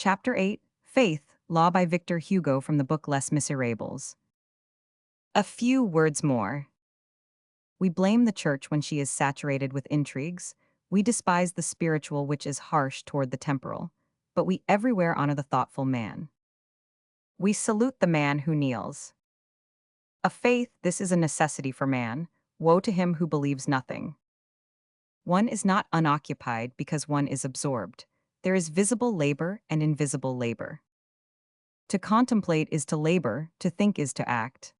Chapter 8, Faith, Law by Victor Hugo from the book Les Miserables. A few words more. We blame the church when she is saturated with intrigues. We despise the spiritual which is harsh toward the temporal. But we everywhere honor the thoughtful man. We salute the man who kneels. A faith, this is a necessity for man. Woe to him who believes nothing. One is not unoccupied because one is absorbed. There is visible labor and invisible labor. To contemplate is to labor, to think is to act.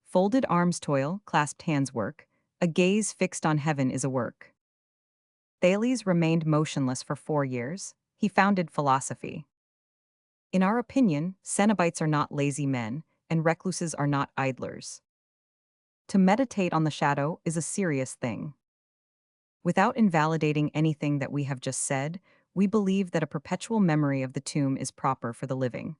Folded arms toil, clasped hands work. A gaze fixed on heaven is a work. Thales remained motionless for 4 years. He founded philosophy. In our opinion, Cenobites are not lazy men, and recluses are not idlers. To meditate on the shadow is a serious thing. Without invalidating anything that we have just said, we believe that a perpetual memory of the tomb is proper for the living.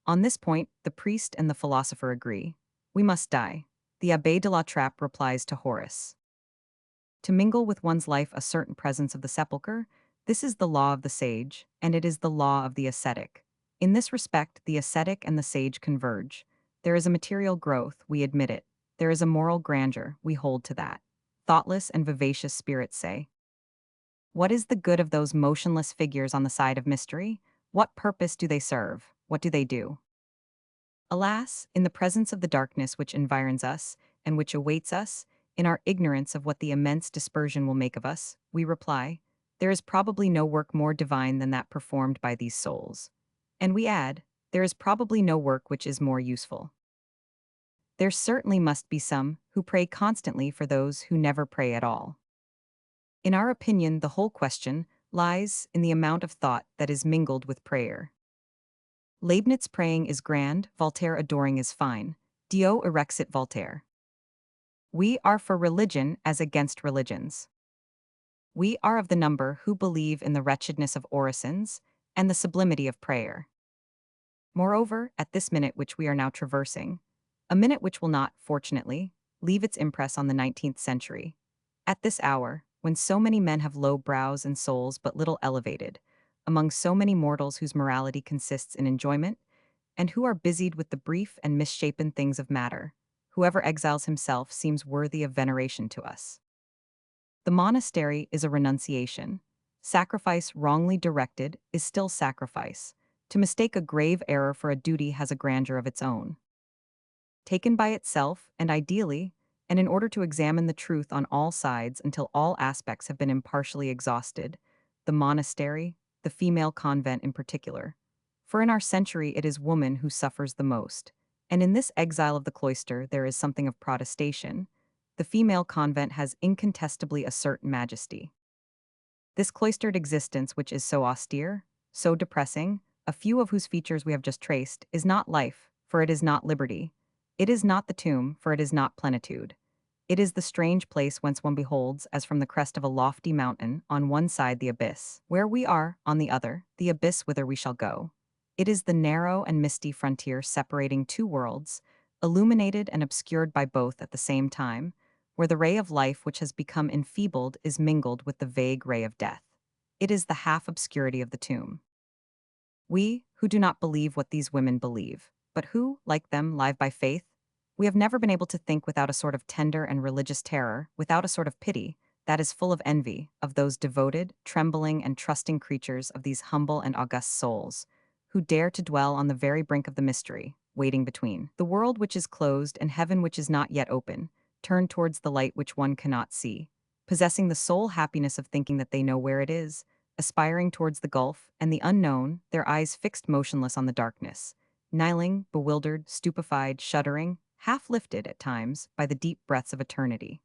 On this point, the priest and the philosopher agree. We must die. The Abbé de la Trappe replies to Horace. To mingle with one's life a certain presence of the sepulchre, this is the law of the sage, and it is the law of the ascetic. In this respect, the ascetic and the sage converge. There is a material growth, we admit it. There is a moral grandeur, we hold to that. Thoughtless and vivacious spirits say. What is the good of those motionless figures on the side of mystery? What purpose do they serve? What do they do? Alas, in the presence of the darkness which environs us, and which awaits us, in our ignorance of what the immense dispersion will make of us, we reply, there is probably no work more divine than that performed by these souls. And we add, there is probably no work which is more useful. There certainly must be some who pray constantly for those who never pray at all. In our opinion, the whole question lies in the amount of thought that is mingled with prayer. Leibniz praying is grand, Voltaire adoring is fine. Dio erexit Voltaire. We are for religion as against religions. We are of the number who believe in the wretchedness of orisons and the sublimity of prayer. Moreover, at this minute which we are now traversing, a minute which will not, fortunately, leave its impress on the 19th century, at this hour, when so many men have low brows and souls but little elevated, among so many mortals whose morality consists in enjoyment, and who are busied with the brief and misshapen things of matter, whoever exiles himself seems worthy of veneration to us. The monastery is a renunciation. Sacrifice wrongly directed is still sacrifice. To mistake a grave error for a duty has a grandeur of its own. Taken by itself, and ideally, and in order to examine the truth on all sides until all aspects have been impartially exhausted, the monastery, the female convent in particular. For in our century it is woman who suffers the most, and in this exile of the cloister there is something of protestation. The female convent has incontestably a certain majesty. This cloistered existence which is so austere, so depressing, a few of whose features we have just traced, is not life, for it is not liberty. It is not the tomb, for it is not plenitude. It is the strange place whence one beholds, as from the crest of a lofty mountain, on one side the abyss, where we are, on the other, the abyss whither we shall go. It is the narrow and misty frontier separating two worlds, illuminated and obscured by both at the same time, where the ray of life which has become enfeebled is mingled with the vague ray of death. It is the half-obscurity of the tomb. We, who do not believe what these women believe, but who, like them, live by faith, we have never been able to think without a sort of tender and religious terror, without a sort of pity, that is full of envy, of those devoted, trembling, and trusting creatures of these humble and august souls, who dare to dwell on the very brink of the mystery, waiting between the world which is closed and heaven which is not yet open, turned towards the light which one cannot see, possessing the sole happiness of thinking that they know where it is, aspiring towards the gulf and the unknown, their eyes fixed motionless on the darkness, kneeling, bewildered, stupefied, shuddering, half lifted, at times, by the deep breaths of eternity.